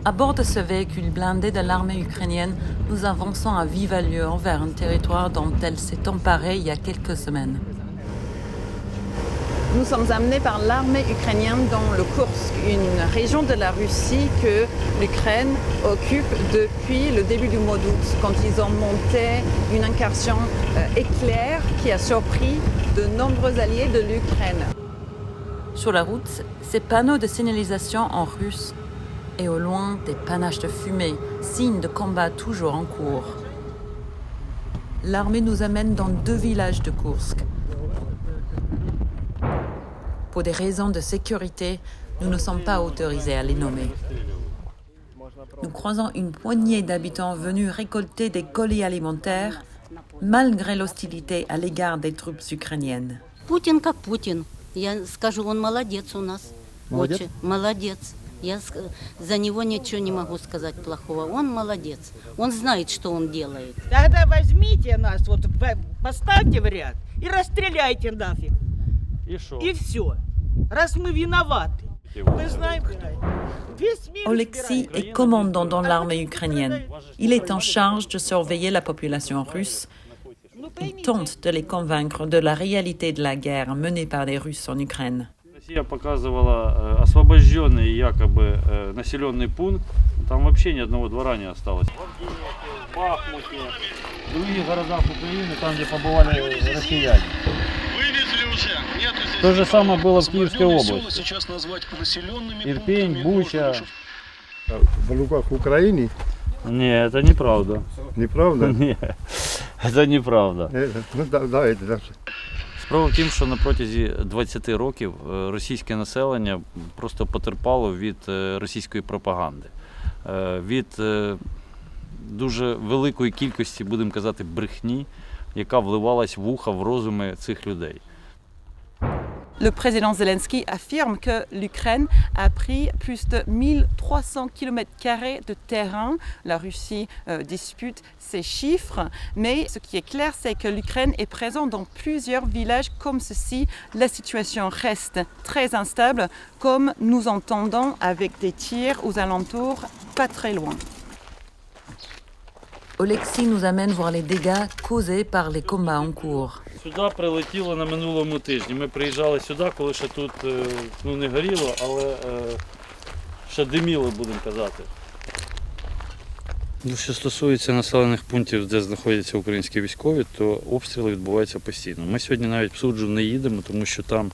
À bord de ce véhicule blindé de l'armée ukrainienne, nous avançons à vive allure vers un territoire dont elle s'est emparée il y a quelques semaines. Nous sommes amenés par l'armée ukrainienne dans le Koursk, une région de la Russie que l'Ukraine occupe depuis le début du mois d'août, quand ils ont monté une incursion éclair qui a surpris de nombreux alliés de l'Ukraine. Sur la route, ces panneaux de signalisation en russe et au loin des panaches de fumée, signe de combat toujours en cours. L'armée nous amène dans 2 villages de Koursk. Pour des raisons de sécurité, nous ne sommes pas autorisés à les nommer. Nous croisons une poignée d'habitants venus récolter des colis alimentaires, malgré l'hostilité à l'égard des troupes ukrainiennes. Путин как Путин. Я скажу, он молодец у нас. Молодец? Очень молодец. За него ничего не могу сказать плохого. Он молодец. Он знает, что он делает. Тогда возьмите нас, вот поставьте в ряд и расстреляйте нафиг. И что? И все. Раз мы виноваты. Мы знаем, кто. Весь мир Oleksiy избирает. est commandant dans l'armée ukrainienne. Il est en charge de surveiller la population russe. Il tente de les convaincre de la réalité de la guerre menée par les Russes en Ukraine. Россия показывала освобожденный якобы населенный пункт. Там вообще ни одного двора не осталось. В Бахмуте, в других городах Украины, там, где побывали россияне. То же самое было в Киевской области. Ирпень, Буча. В руках України? Не, это неправда. Неправда? Ні, це неправда. Ну, давайте далі. Справа в тім, що на протязі 20 років російське населення просто потерпало від російської пропаганди, від дуже великої кількості, будемо казати, брехні, яка вливалась в уха, в розуми цих людей. Le président Zelensky affirme que l'Ukraine a pris plus de 1300 km² de terrain. La Russie dispute ces chiffres, mais ce qui est clair, c'est que l'Ukraine est présente dans plusieurs villages comme ceci. La situation reste très instable, comme nous entendons avec des tirs aux alentours, pas très loin. Oleksiy nous amène voir les dégâts causés par les combats en cours. Сюди прилетіло на минулому тижні. Ми приїжджали сюди, коли ще тут не горіло, але ще диміло, будемо казати. Що стосується населених пунктів, де знаходяться українські військові, то обстріли відбуваються постійно. Ми сьогодні навіть в Суджу не їдемо, тому що там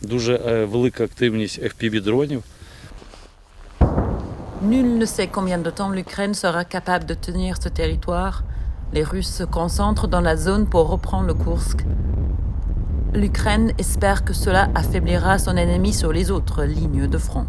дуже велика активність FPV-дронів. Nul ne sait combien de temps l'Ukraine sera capable de tenir ce territoire. Les Russes se concentrent dans la zone pour reprendre le Koursk. L'Ukraine espère que cela affaiblira son ennemi sur les autres lignes de front.